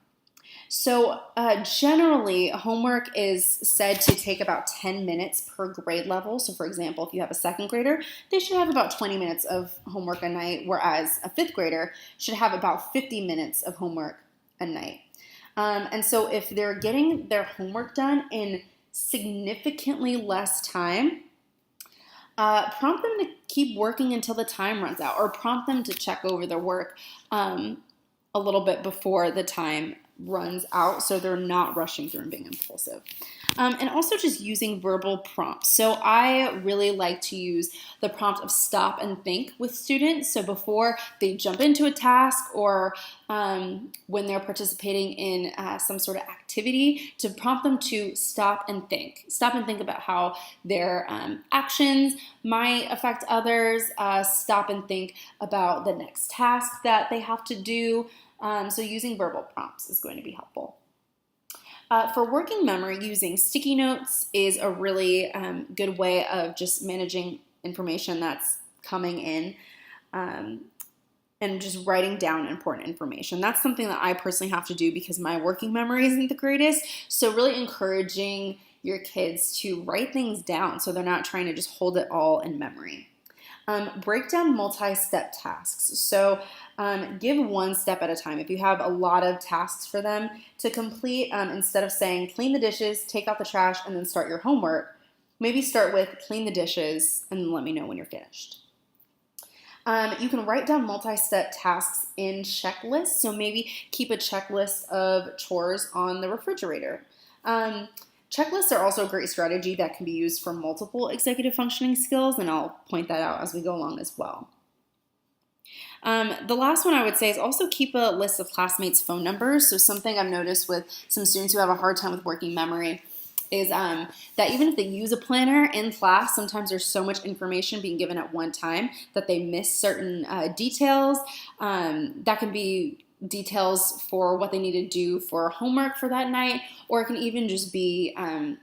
A: So generally, homework is said to take about 10 minutes per grade level. So for example, if you have a second grader, they should have about 20 minutes of homework a night, whereas a fifth grader should have about 50 minutes of homework a night. And so if they're getting their homework done in significantly less time, prompt them to keep working until the time runs out, or prompt them to check over their work a little bit before the time runs out so they're not rushing through and being impulsive. And also just using verbal prompts. So I really like to use the prompt of stop and think with students. So before they jump into a task or when they're participating in some sort of activity, to prompt them to stop and think. Stop and think about how their actions might affect others. Stop and think about the next task that they have to do. So using verbal prompts is going to be helpful. For working memory, using sticky notes is a really good way of just managing information that's coming in and just writing down important information. That's something that I personally have to do because my working memory isn't the greatest. So really encouraging your kids to write things down so they're not trying to just hold it all in memory. Break down multi-step tasks. So give one step at a time. If you have a lot of tasks for them to complete, instead of saying clean the dishes, take out the trash, and then start your homework, maybe start with clean the dishes and then let me know when you're finished. You can write down multi-step tasks in checklists. So maybe keep a checklist of chores on the refrigerator. Checklists are also a great strategy that can be used for multiple executive functioning skills, and I'll point that out as we go along as well. The last one I would say is also keep a list of classmates' phone numbers. So something I've noticed with some students who have a hard time with working memory is that even if they use a planner in class, sometimes there's so much information being given at one time that they miss certain details. That can be details for what they need to do for homework for that night, or it can even just be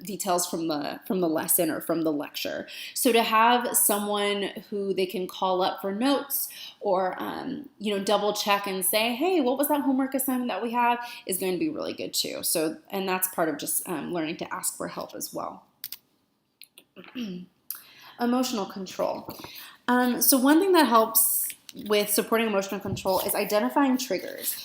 A: details from the lesson or from the lecture. So to have someone who they can call up for notes or double check and say, hey, what was that homework assignment that we have, is going to be really good too. So, and that's part of just learning to ask for help as well. Emotional control. So one thing that helps with supporting emotional control is identifying triggers,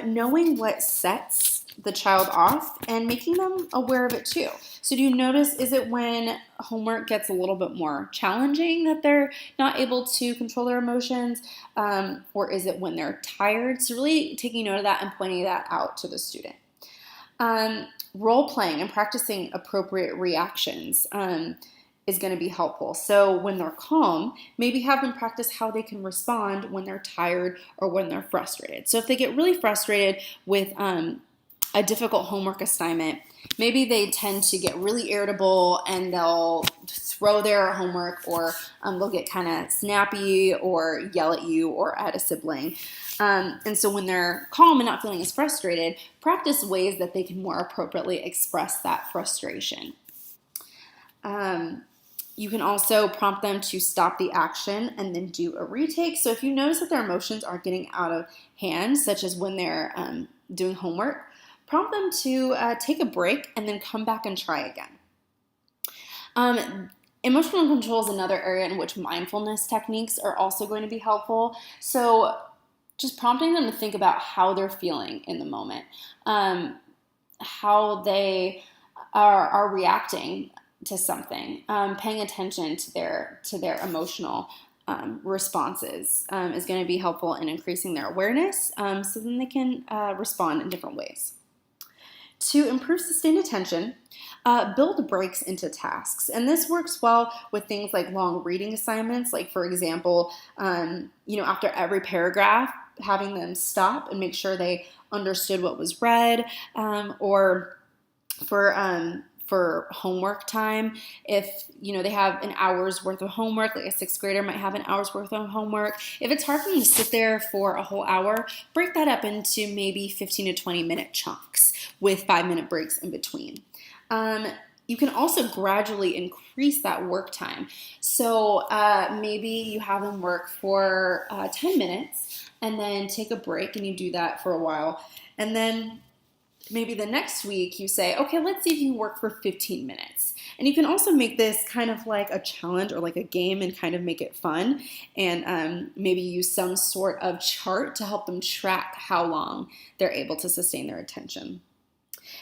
A: knowing what sets the child off and making them aware of it too. So do you notice, is it when homework gets a little bit more challenging that they're not able to control their emotions, or is it when they're tired? So really taking note of that and pointing that out to the student. Role playing and practicing appropriate reactions is going to be helpful. So when they're calm, maybe have them practice how they can respond when they're tired or when they're frustrated. So if they get really frustrated with a difficult homework assignment, maybe they tend to get really irritable and they'll throw their homework, or they'll get kind of snappy or yell at you or at a sibling. And so when they're calm and not feeling as frustrated, practice ways that they can more appropriately express that frustration. You can also prompt them to stop the action and then do a retake. So if you notice that their emotions are getting out of hand, such as when they're doing homework, prompt them to take a break and then come back and try again. Emotional control is another area in which mindfulness techniques are also going to be helpful. So just prompting them to think about how they're feeling in the moment, how they are reacting to something, paying attention to their emotional responses is going to be helpful in increasing their awareness, so then they can respond in different ways. To improve sustained attention, build breaks into tasks. And this works well with things like long reading assignments, like, for example, after every paragraph, having them stop and make sure they understood what was read, or for homework time, if they have an hour's worth of homework, like a sixth grader might have an hour's worth of homework. If it's hard for them to sit there for a whole hour, break that up into maybe 15 to 20 minute chunks with 5-minute breaks in between. You can also gradually increase that work time. So maybe you have them work for 10 minutes and then take a break, and you do that for a while. And then maybe the next week you say, okay, let's see if you can work for 15 minutes. And you can also make this kind of like a challenge or like a game and kind of make it fun, and maybe use some sort of chart to help them track how long they're able to sustain their attention.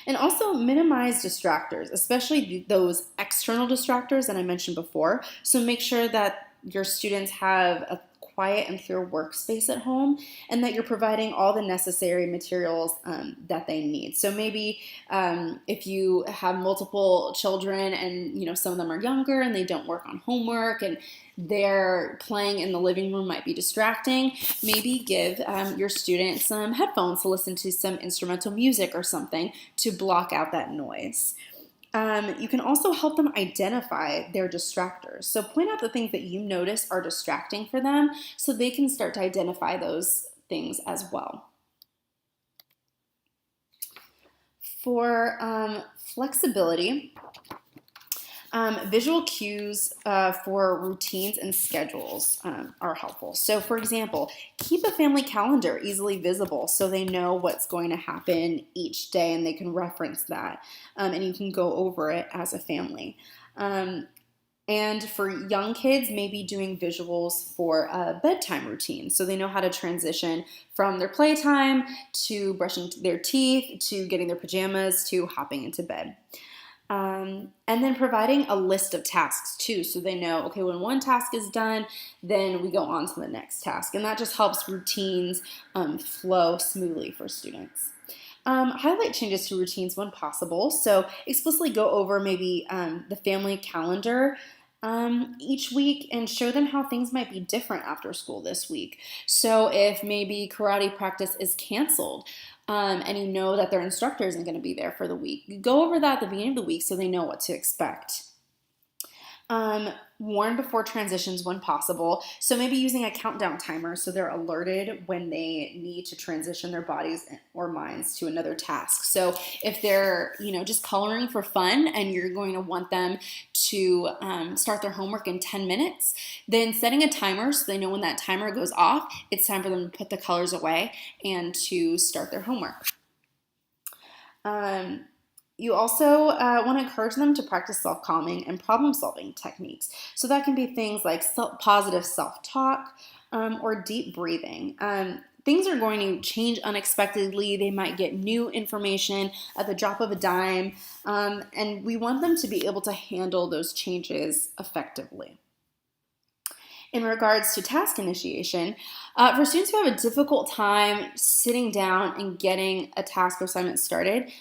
A: And also minimize distractors, especially those external distractors that I mentioned before. So make sure that your students have a quiet and clear workspace at home, and that you're providing all the necessary materials that they need. So maybe if you have multiple children and some of them are younger and they don't work on homework and they're playing in the living room might be distracting, maybe give your students some headphones to listen to some instrumental music or something to block out that noise. You can also help them identify their distractors. So point out the things that you notice are distracting for them so they can start to identify those things as well. For flexibility, visual cues for routines and schedules are helpful. So for example, keep a family calendar easily visible so they know what's going to happen each day and they can reference that, and you can go over it as a family. And for young kids, maybe doing visuals for a bedtime routine so they know how to transition from their playtime to brushing their teeth to getting their pajamas to hopping into bed. And then providing a list of tasks too, so they know, okay, when one task is done, then we go on to the next task. And that just helps routines flow smoothly for students. Highlight changes to routines when possible. So explicitly go over maybe the family calendar each week and show them how things might be different after school this week. So if maybe karate practice is canceled, and you know that their instructor isn't going to be there for the week, go over that at the beginning of the week so they know what to expect. Warn before transitions when possible. So maybe using a countdown timer so they're alerted when they need to transition their bodies or minds to another task. So if they're, just coloring for fun and you're going to want them to start their homework in 10 minutes, then setting a timer so they know when that timer goes off, it's time for them to put the colors away and to start their homework. You also want to encourage them to practice self-calming and problem-solving techniques. So that can be things like positive self-talk or deep breathing. Things are going to change unexpectedly. They might get new information at the drop of a dime, and we want them to be able to handle those changes effectively. In regards to task initiation, for students who have a difficult time sitting down and getting a task or assignment started,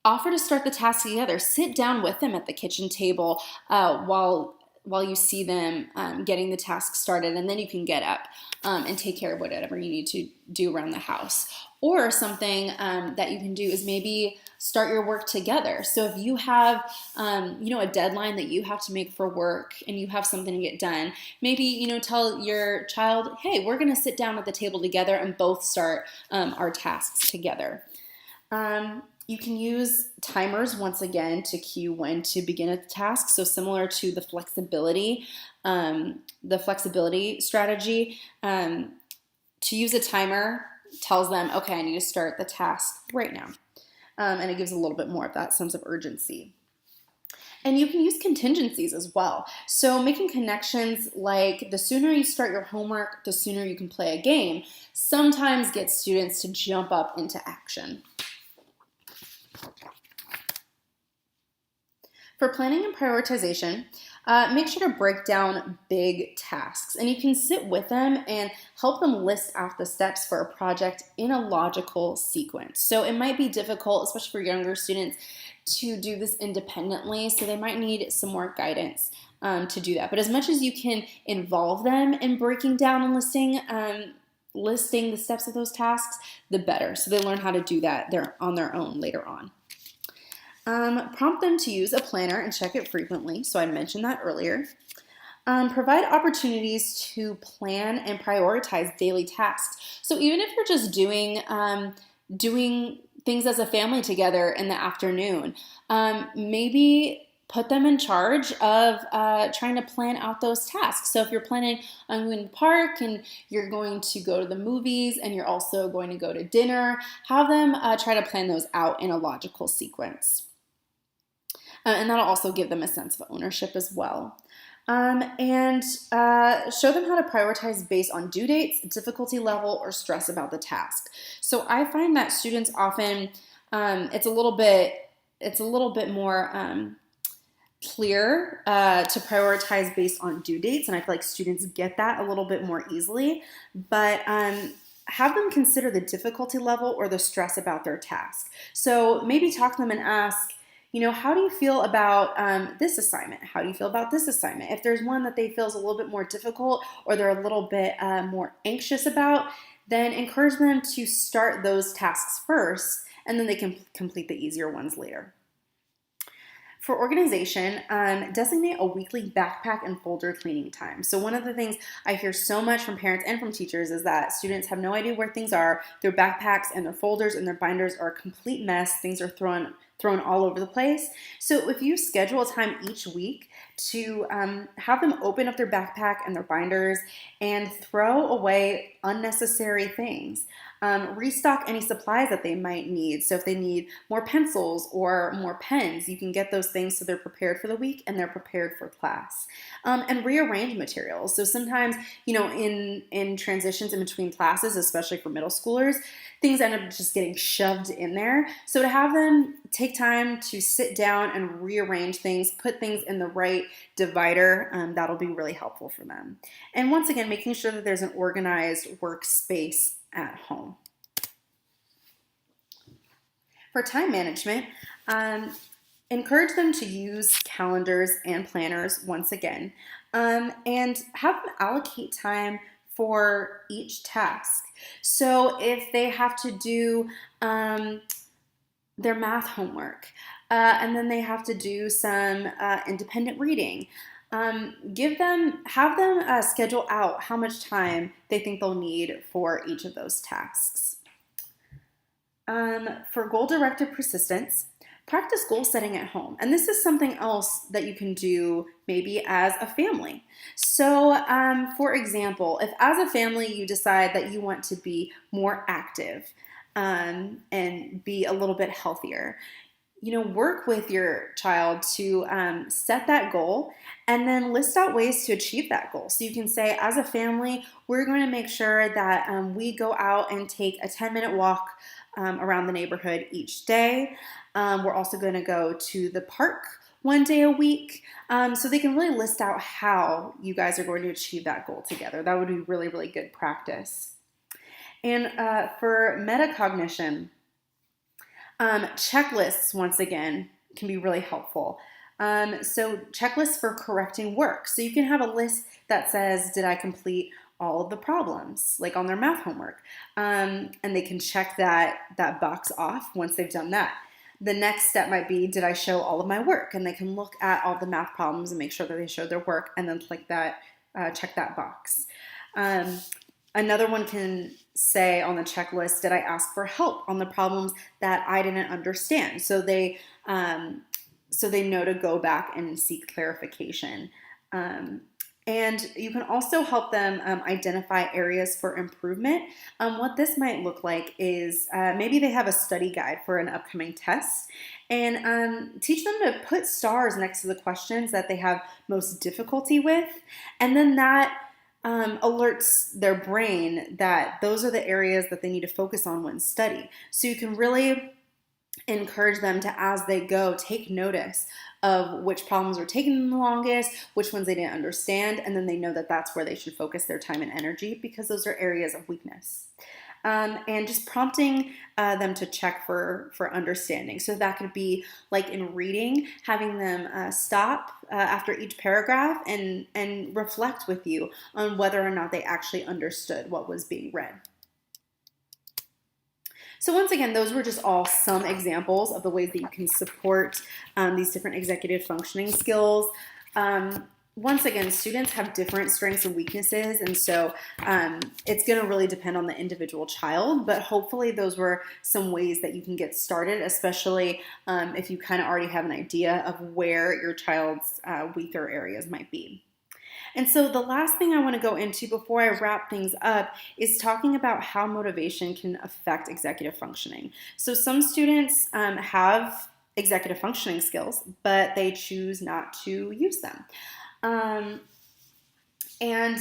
A: offer to start the task together. Sit down with them at the kitchen table while you see them getting the task started, and then you can get up and take care of whatever you need to do around the house. Or something that you can do is maybe start your work together. So if you have a deadline that you have to make for work and you have something to get done, maybe tell your child, hey, we're going to sit down at the table together and both start our tasks together. You can use timers once again to cue when to begin a task. So similar to the flexibility strategy, to use a timer tells them, okay, I need to start the task right now. And it gives a little bit more of that sense of urgency. And you can use contingencies as well. So making connections like the sooner you start your homework, the sooner you can play a game, sometimes gets students to jump up into action. For planning and prioritization, make sure to break down big tasks, and you can sit with them and help them list out the steps for a project in a logical sequence. So it might be difficult, especially for younger students, to do this independently, so they might need some more guidance to do that. But as much as you can involve them in breaking down and listing the steps of those tasks, the better. So they learn how to do that on their own later on. Prompt them to use a planner and check it frequently. So I mentioned that earlier. Provide opportunities to plan and prioritize daily tasks. So even if you're just doing things as a family together in the afternoon, maybe put them in charge of trying to plan out those tasks. So if you're planning on going to the park and you're going to go to the movies and you're also going to go to dinner, have them try to plan those out in a logical sequence. And that'll also give them a sense of ownership as well. And show them how to prioritize based on due dates, difficulty level, or stress about the task. So I find that students often, it's a little bit more clear to prioritize based on due dates, and I feel like students get that a little bit more easily. But have them consider the difficulty level or the stress about their task. So maybe talk to them and ask, how do you feel about this assignment? How do you feel about this assignment? If there's one that they feel is a little bit more difficult or they're a little bit more anxious about, then encourage them to start those tasks first, and then they can complete the easier ones later. For organization, designate a weekly backpack and folder cleaning time. So one of the things I hear so much from parents and from teachers is that students have no idea where things are. Their backpacks and their folders and their binders are a complete mess. Things are thrown all over the place. So if you schedule a time each week to have them open up their backpack and their binders and throw away unnecessary things, restock any supplies that they might need. So if they need more pencils or more pens, you can get those things so they're prepared for the week and they're prepared for class. And rearrange materials. So sometimes, in transitions in between classes, especially for middle schoolers, things end up just getting shoved in there. So to have them take time to sit down and rearrange things, put things in the right divider, that'll be really helpful for them. And once again, making sure that there's an organized workspace at home. For time management, encourage them to use calendars and planners once again, and have them allocate time for each task. So if they have to do their math homework, and then they have to do some independent reading, have them schedule out how much time they think they'll need for each of those tasks. For goal-directed persistence, practice goal setting at home. And this is something else that you can do maybe as a family. So for example, if as a family you decide that you want to be more active and be a little bit healthier, work with your child to set that goal and then list out ways to achieve that goal. So you can say, as a family, we're going to make sure that we go out and take a 10-minute walk around the neighborhood each day. We're also going to go to the park one day a week. So they can really list out how you guys are going to achieve that goal together. That would be really, really good practice. And for metacognition, checklists, once again, can be really helpful. So checklists for correcting work. So you can have a list that says, did I complete all of the problems, like on their math homework? And they can check that box off once they've done that. The next step might be, did I show all of my work? And they can look at all the math problems and make sure that they showed their work and then click that, check that box. Another one can say on the checklist, did I ask for help on the problems that I didn't understand? So they know to go back and seek clarification. And you can also help them identify areas for improvement. What this might look like is maybe they have a study guide for an upcoming test, and teach them to put stars next to the questions that they have most difficulty with. And then that alerts their brain that those are the areas that they need to focus on when study. So you can really encourage them to, as they go, take notice of which problems are taking them the longest, which ones they didn't understand, and then they know that that's where they should focus their time and energy because those are areas of weakness. And just prompting them to check for understanding. So that could be like in reading, having them stop after each paragraph and reflect with you on whether or not they actually understood what was being read. So once again, those were just all some examples of the ways that you can support these different executive functioning skills. Once again, students have different strengths and weaknesses, and so it's going to really depend on the individual child, but hopefully those were some ways that you can get started, especially if you kind of already have an idea of where your child's weaker areas might be. And so the last thing I want to go into before I wrap things up is talking about how motivation can affect executive functioning. So some students have executive functioning skills, but they choose not to use them. And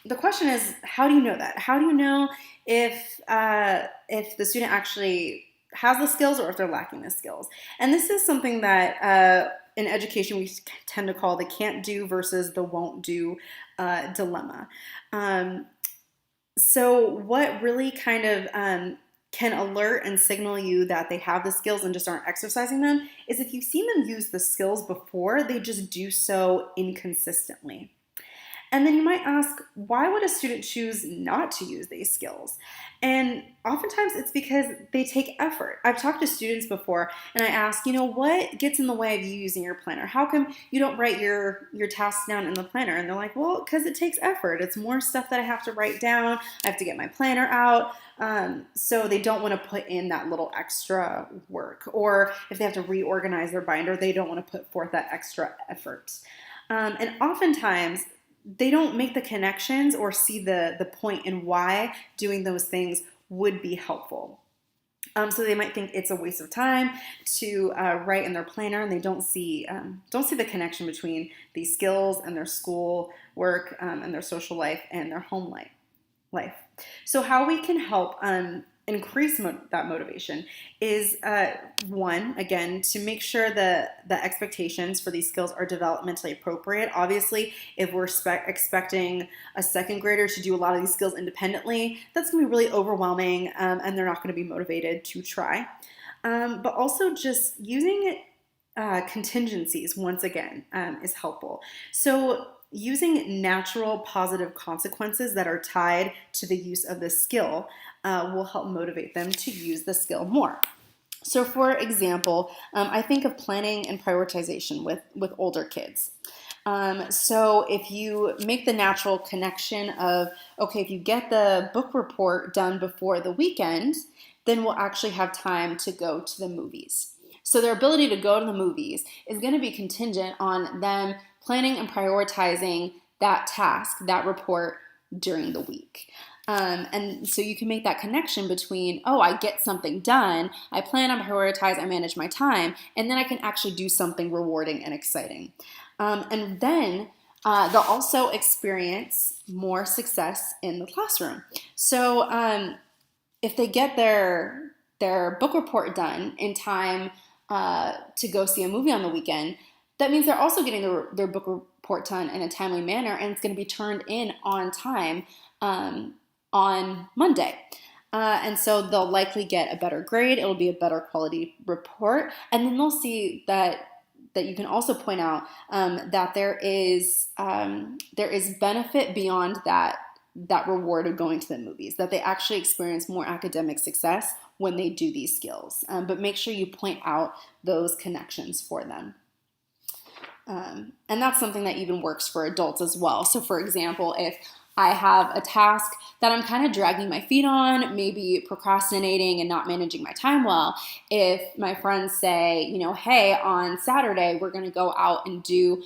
A: the question is, how do you know that? How do you know if the student actually has the skills or if they're lacking the skills? And this is something that in education we tend to call the can't do versus the won't do dilemma. So what really kind of can alert and signal you that they have the skills and just aren't exercising them is if you've seen them use the skills before, they just do so inconsistently. And then you might ask, why would a student choose not to use these skills? And oftentimes it's because they take effort. I've talked to students before and I ask, what gets in the way of you using your planner? How come you don't write your tasks down in the planner? And they're like, well, because it takes effort. It's more stuff that I have to write down. I have to get my planner out. So they don't want to put in that little extra work. Or if they have to reorganize their binder, they don't want to put forth that extra effort. And oftentimes, they don't make the connections or see the point in why doing those things would be helpful. So they might think it's a waste of time to write in their planner, and they don't see the connection between these skills and their school work and their social life and their home life. So how we can help increase that motivation is one, again, to make sure that the expectations for these skills are developmentally appropriate. Obviously, if we're expecting a second grader to do a lot of these skills independently, that's going to be really overwhelming and they're not going to be motivated to try. But also just using contingencies, once again, is helpful. So using natural positive consequences that are tied to the use of the skill will help motivate them to use the skill more. So for example, I think of planning and prioritization with older kids. So if you make the natural connection of, okay, if you get the book report done before the weekend, then we'll actually have time to go to the movies. So their ability to go to the movies is going to be contingent on them planning and prioritizing that task, that report during the week. And so you can make that connection between, I get something done, I plan and prioritize, I manage my time, and then I can actually do something rewarding and exciting. And then they'll also experience more success in the classroom. So if they get their book report done in time to go see a movie on the weekend, that means they're also getting their book report done in a timely manner, and it's going to be turned in on time on Monday. And so they'll likely get a better grade. It'll be a better quality report. And then they'll see that you can also point out that there is benefit beyond that reward of going to the movies, that they actually experience more academic success when they do these skills. But make sure you point out those connections for them. And that's something that even works for adults as well. So for example, if I have a task that I'm kind of dragging my feet on, maybe procrastinating and not managing my time well, if my friends say, hey, on Saturday, we're going to go out and do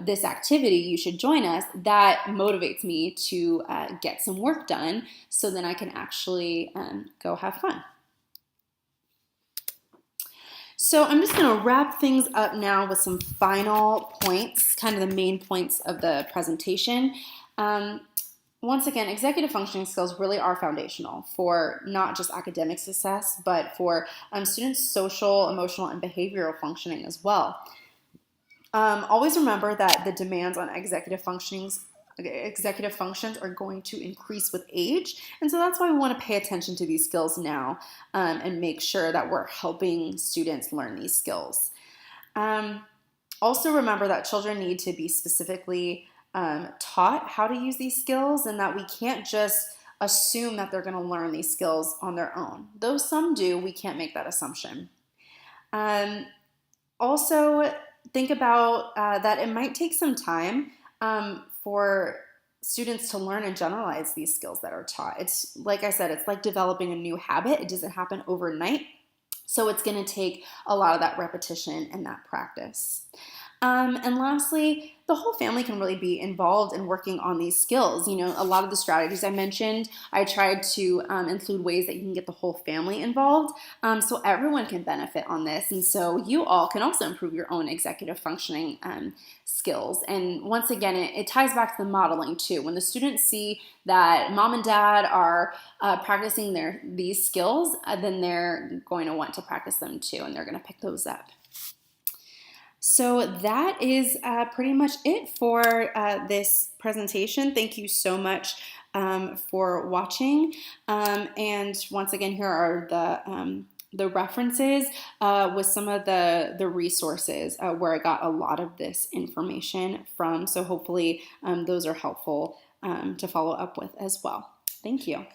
A: this activity, you should join us, that motivates me to get some work done so then I can actually go have fun. So I'm just going to wrap things up now with some final points, kind of the main points of the presentation. Once again, executive functioning skills really are foundational for not just academic success, but for students' social, emotional, and behavioral functioning as well. Always remember that the demands on executive functions are going to increase with age, and so that's why we want to pay attention to these skills now and make sure that we're helping students learn these skills. Also remember that children need to be specifically taught how to use these skills, and that we can't just assume that they're going to learn these skills on their own. Though some do, we can't make that assumption. Also, think about that it might take some time for students to learn and generalize these skills that are taught. It's like I said, it's like developing a new habit. It doesn't happen overnight. So it's going to take a lot of that repetition and that practice. And lastly, the whole family can really be involved in working on these skills. A lot of the strategies I mentioned, I tried to include ways that you can get the whole family involved so everyone can benefit on this. And so you all can also improve your own executive functioning skills. And once again, it ties back to the modeling too. When the students see that mom and dad are practicing these skills, then they're going to want to practice them too, and they're going to pick those up. So that is pretty much it for this presentation. Thank you so much for watching. And once again, here are the references with some of the resources where I got a lot of this information from. So hopefully those are helpful to follow up with as well. Thank you.